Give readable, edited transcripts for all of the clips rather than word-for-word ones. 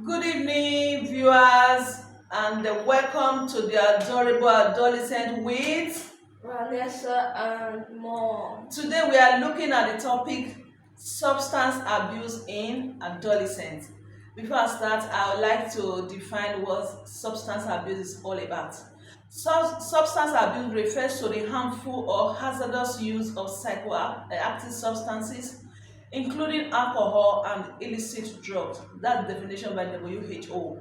Good evening, viewers, and welcome to the adorable adolescent with Vanessa and more. Today we are looking at the topic substance abuse in adolescents. Before I start, I would like to define what substance abuse is all about. Substance abuse refers to the harmful or hazardous use of psychoactive substances, including alcohol and illicit drugs. That's the definition by WHO.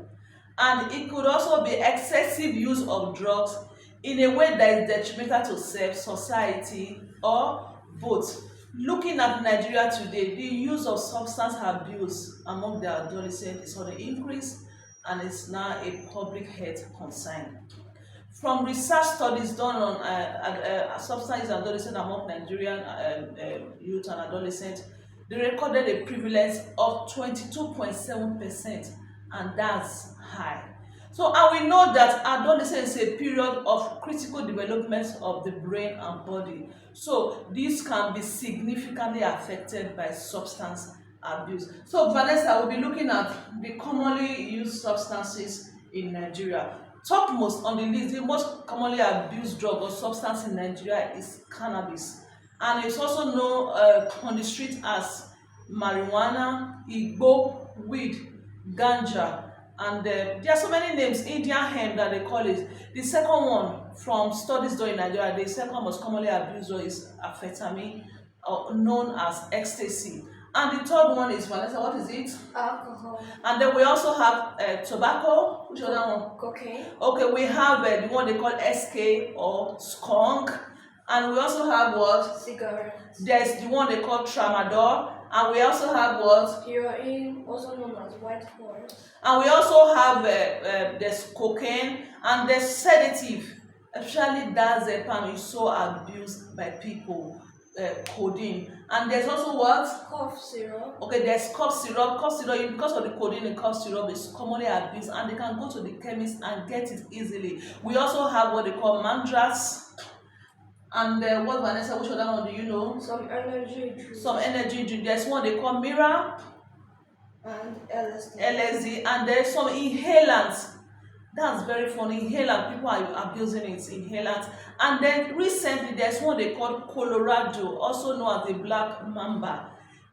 And it could also be excessive use of drugs in a way that is detrimental to self, society, or both. Looking at Nigeria today, the use of substance abuse among the adolescents is on the increase and is now a public health concern. From research studies done on substance use adolescents among Nigerian youth and adolescents, they recorded a prevalence of 22.7%, and that's high. So, and we know that adolescence is a period of critical development of the brain and body. So, this can be significantly affected by substance abuse. So, Vanessa will be looking at the commonly used substances in Nigeria. Topmost on the list, the most commonly abused drug or substance in Nigeria is cannabis, and it's also known on the street as marijuana, igbo, weed, ganja, and there are so many names. Indian hemp that they call it. The second one, from studies done in Nigeria, the second most commonly abused drug is amphetamine, known as ecstasy. And the third one is, Vanessa, what is it? Alcohol. And then we also have tobacco. Which other one? Cocaine. Okay, we have the one they call SK or skunk. And we also have what? Cigarettes. There's the one they call tramadol. And we also have what? Heroin, also known as white horse. And we also have there's cocaine and there's sedative. Especially diazepam is so abused by people. Codeine, and there's also what? Cough syrup. Okay, there's cough syrup. Cough syrup, because of the codeine in cough syrup, is commonly abused, and they can go to the chemist and get it easily. We also have what they call mandras, and what, Vanessa? Which other one do you know? Some energy drink. Some energy drink. There's one they call Mira And LSD. LSD, and there's some inhalants. That's very funny. Inhalant, people are abusing it, inhalant. And then recently, there's one they call Colorado, also known as the Black Mamba.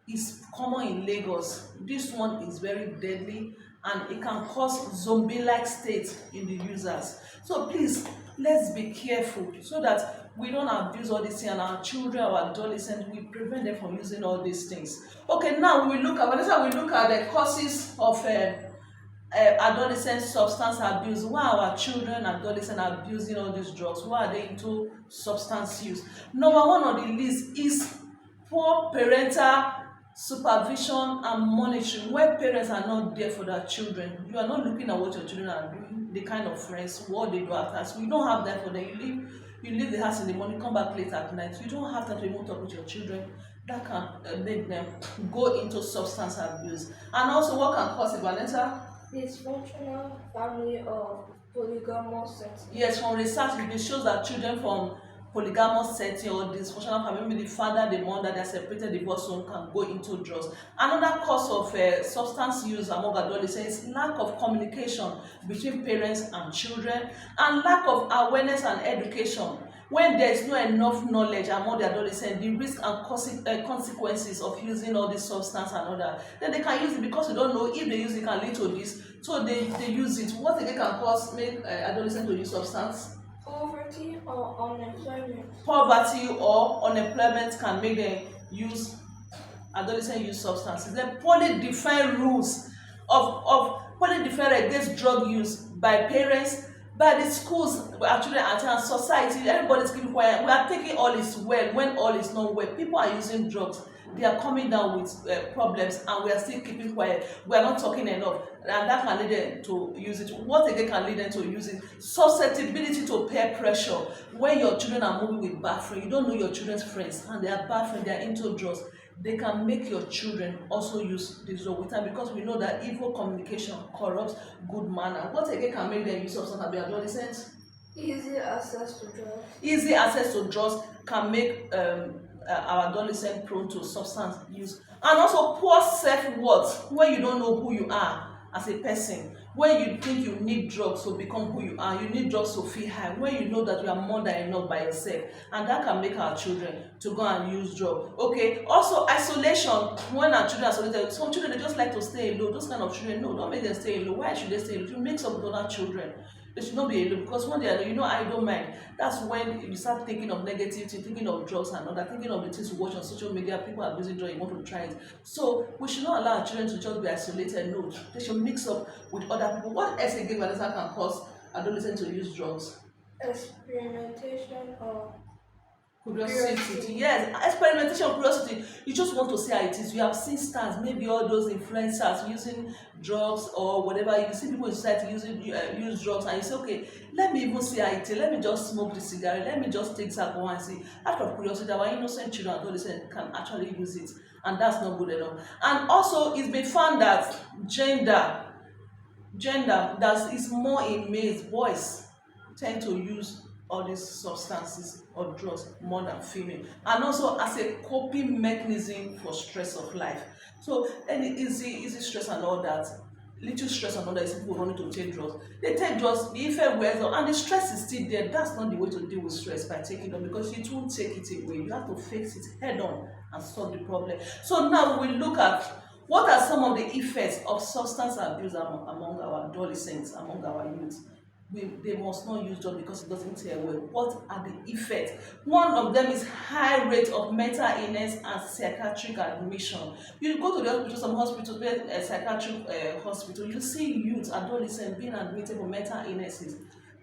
It's common in Lagos. This one is very deadly, and it can cause zombie-like state in the users. So please, let's be careful so that we don't abuse all these things, and our children, our adolescents, we prevent them from using all these things. Okay, now we look at the causes of adolescent substance abuse. Why our children, adolescents are abusing all these drugs? Why are they into substance use? Number one on the list is poor parental supervision and monitoring. Where parents are not there for their children, you are not looking at what your children are doing, the kind of friends, what they do after. So you don't have that for them. You leave the house in the morning, come back late at night. You don't have time to even talk with your children. That can make them go into substance abuse. And also, what can cause it, Vanessa? Dysfunctional family or polygamous setting. Yes, from research, it shows that children from polygamous setting or dysfunctional family, maybe the father, the mother, they are separated, divorced, so can go into drugs. Another cause of substance use among adolescents is lack of communication between parents and children, and lack of awareness and education. When there is no enough knowledge among the adolescents, the risk and consequences of using all this substance and all that, then they can use it because they don't know if they use it can lead to this, so they use it. What again can cause make adolescents to use substance? Poverty or unemployment. Poverty or unemployment can make them use adolescents use substances. Then poorly defined rules of poorly defined against drug use by parents, by the schools, our children attend, society, everybody's keeping quiet. We are taking all is well when all is not well. People are using drugs. They are coming down with problems, and we are still keeping quiet. We are not talking enough, and that can lead them to use it. What again can lead them to use it? Susceptibility to peer pressure. When your children are moving with bad friends, you don't know your children's friends, and they are bad friends, they are into drugs. They can make your children also use this drug with time, because we know that evil communication corrupts good manner. What again can make them use substance abuse adolescents? Easy access to drugs. Easy access to drugs can make our adolescent prone to substance use. And also poor self-worth, when you don't know who you are as a person. When you think you need drugs to become who you are, you need drugs to feel high, when you know that you are more than enough by yourself, and that can make our children to go and use drugs. Okay, also isolation. When our children are isolated, some children they just like to stay alone. Those kind of children, no, don't make them stay alone. Why should they stay alone? You mix up with other children. They should not be alone, because when they are alone, I don't mind. That's when you start thinking of negativity, thinking of drugs and all that, thinking of the things you watch on social media. People are abusing drugs, you want to try it. So we should not allow our children to just be isolated. No, they should mix up with other people. What else again, Vanessa, can cause adolescents to use drugs? Experimentation or Curiosity, curiosity. yes, experimentation, curiosity. You just want to see how it is. You have seen stars, maybe all those influencers using drugs or whatever. You see people in society use drugs, and you say, okay, let me even see how it is. Let me just smoke the cigarette. Let me just take alcohol and see. Out of curiosity, our innocent children and adolescents can actually use it, and that's not good enough. And also, it's been found that gender that is more in males, boys tend to use all these substances or drugs more than female, and also as a coping mechanism for stress of life. So any easy stress and all that, little stress and all that, is people wanting to take drugs. They take drugs, the effect wears off, and the stress is still there. That's not the way to deal with stress, by taking them, because it won't take it away. You have to face it head on and solve the problem. So now we look at what are some of the effects of substance abuse among our adolescents, among our youth. They must not use drugs because it doesn't tear well. What are the effects? One of them is high rate of mental illness and psychiatric admission. You go to the hospital, some hospitals, psychiatric hospital, you see youth, adolescents being admitted for mental illnesses.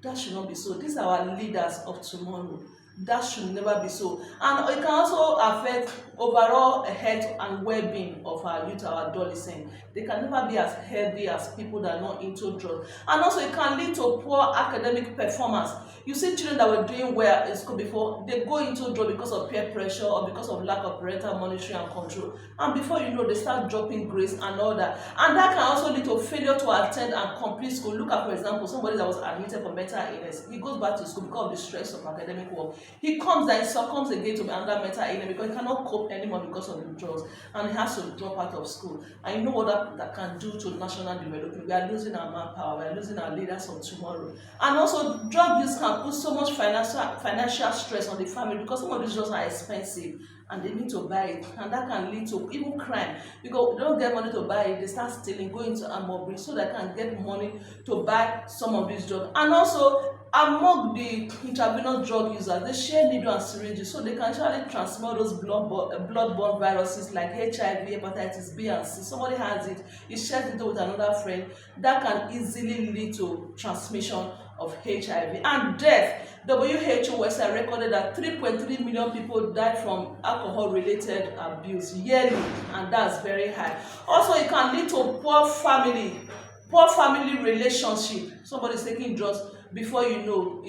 That should not be so. These are our leaders of tomorrow. That should never be so. And it can also affect overall health and well-being of our youth, our adolescents. They can never be as healthy as people that are not into drugs. And also it can lead to poor academic performance. You see children that were doing well in school before, they go into drugs because of peer pressure or because of lack of parental monitoring and control. And before you know, they start dropping grades and all that. And that can also lead to failure to attend and complete school. Look at, for example, somebody that was admitted for mental illness. He goes back to school because of the stress of academic work. He comes and succumbs again to another mental illness because he cannot cope anymore because of the drugs, and he has to drop out of school. And you know what that can do to national development. We are losing our manpower, we are losing our leaders of tomorrow. And also, drug use can put so much financial stress on the family, because some of these drugs are expensive and they need to buy it, and that can lead to even crime, because they don't get money to buy it. They start stealing, going to armed robbery so they can get money to buy some of these drugs. And also, among the intravenous drug users, they share needle and syringes, so they can actually transmit those blood-borne viruses like HIV, hepatitis B and C. Somebody has it, he shares it with another friend. That can easily lead to transmission of HIV and death. WHO website recorded that 3.3 million people died from alcohol-related abuse yearly, and that's very high. Also, it can lead to poor family relationship. Somebody's taking drugs, before you know,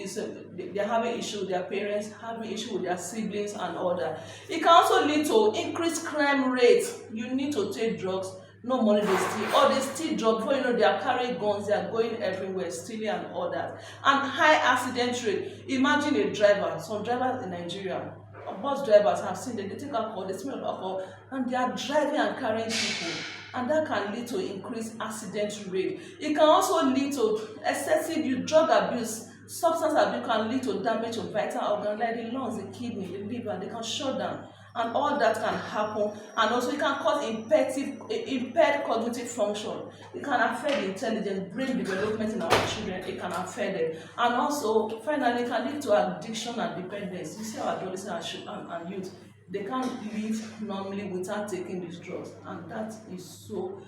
they're having issue with their parents, having issue with their siblings and all that. It can also lead to increased crime rates. You need to take drugs, no money they steal, or they steal drugs, before you know, they are carrying guns, they are going everywhere, stealing and all that. And high accident rate. Imagine a driver, some drivers in Nigeria, bus drivers, have seen them, they take alcohol, they smell alcohol, and they are driving and carrying people. And that can lead to increased accident rate. It can also lead to excessive use. Drug abuse, substance abuse can lead to damage of vital organs like the lungs, the kidney, the liver. They can shut down, and all that can happen. And also it can cause impaired cognitive function. It can affect the intelligence, brain development in our children. It can affect them. And also, finally, it can lead to addiction and dependence. You see our adolescents and youth, they can't live normally without taking these drugs, and that is so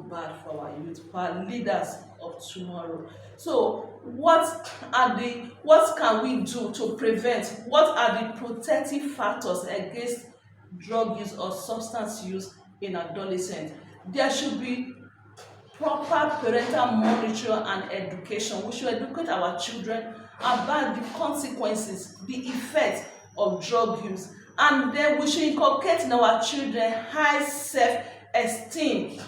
bad for our youth, for our leaders of tomorrow. So what can we do to prevent? What are the protective factors against drug use or substance use in adolescents? There should be proper parental monitoring and education. We should educate our children about the consequences, the effects of drug use. And then we should inculcate in our children high self-esteem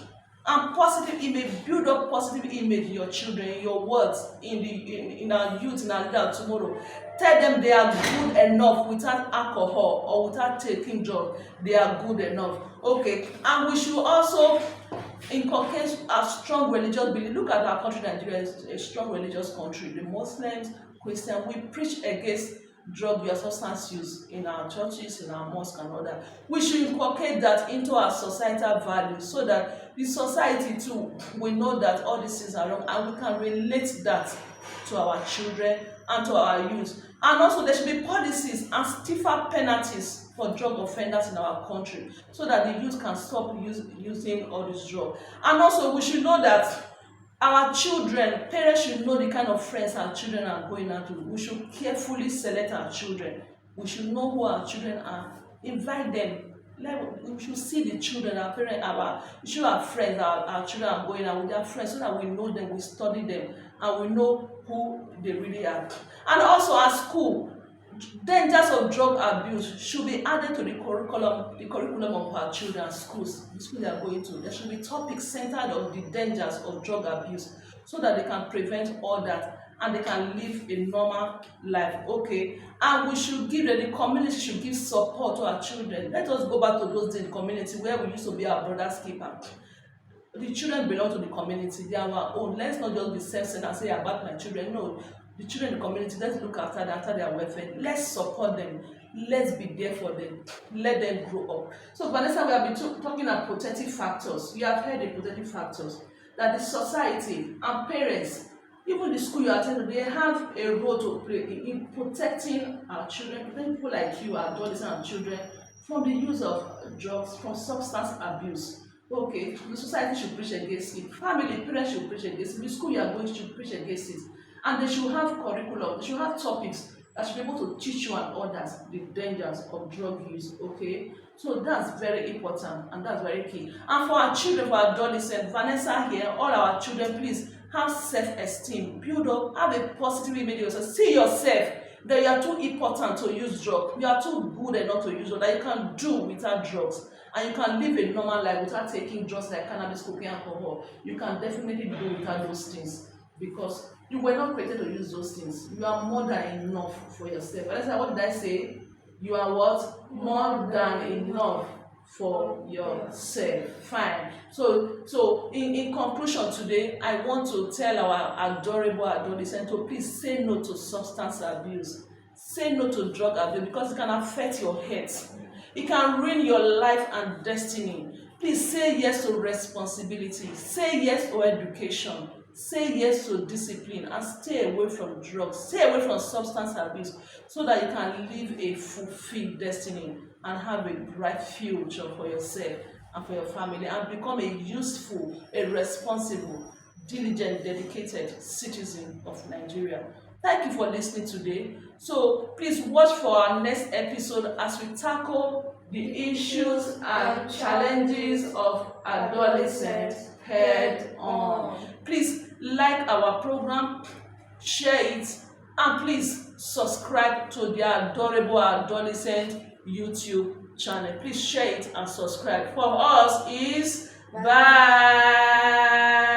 and positive image. Build up positive image in your children, in your words, in our youth, in our leader tomorrow. Tell them they are good enough without alcohol or without taking drugs. They are good enough. Okay, and we should also inculcate a strong religious belief. Look at our country, Nigeria is a strong religious country. The Muslims, Christians, we preach against drug use, substance use in our churches, in our mosques and all that. We should inculcate that into our societal values so that the society too will know that all these things are wrong, and we can relate that to our children and to our youth. And also there should be policies and stiffer penalties for drug offenders in our country so that the youth can stop using all this drug. And also we should know that our children, parents should know the kind of friends our children are going out to. We should carefully select our children. We should know who our children are. Invite them. We should see the children, our parents, we should have friends, our children are going out with their friends so that we know them, we study them, and we know who they really are. And also at school, dangers of drug abuse should be added to the curriculum of our children's schools, the school they are going to. There should be topics centered on the dangers of drug abuse so that they can prevent all that and they can live a normal life. Okay, and we should give the community should give support to our children. Let us go back to those days in the community where we used to be our brother's keeper. The children belong to the community, they are our own. Let's not just be self-centered and say about my children. No, the children in the community, let's look after them, after their welfare. Let's support them. Let's be there for them. Let them grow up. So Vanessa, we have been talking about protective factors. You have heard the protective factors that the society and parents, even the school you attend, they have a role to play in protecting our children, protecting people like you, our adolescents and children, from the use of drugs, from substance abuse. Okay, the society should preach against it. Family, parents should preach against it. The school you are going to should preach against it. And they should have curriculum, they should have topics that should be able to teach you and others the dangers of drug use. Okay, so that's very important and that's very key. And for our children, for our adolescents, Vanessa here, all our children, please have self-esteem, build up, have a positive image of yourself. See yourself that you are too important to use drugs, you are too good enough to use drugs, that you can do without drugs, and you can live a normal life without taking drugs like cannabis, cocaine, alcohol. You can definitely do without those things because you were not created to use those things. You are more than enough for yourself. What did I say? You are what? More than enough for yourself. Fine. So in conclusion today, I want to tell our adorable adolescents to please say no to substance abuse. Say no to drug abuse because it can affect your health. It can ruin your life and destiny. Please say yes to responsibility. Say yes to education. Say yes to discipline and stay away from drugs. Stay away from substance abuse so that you can live a fulfilled destiny and have a bright future for yourself and for your family and become a useful, a responsible, diligent, dedicated citizen of Nigeria. Thank you for listening today. So please watch for our next episode as we tackle the issues and challenges of adolescents head on. Please like our program, share it, and please subscribe to the Adorable Adolescent YouTube channel. Please share it and subscribe. For us is bye.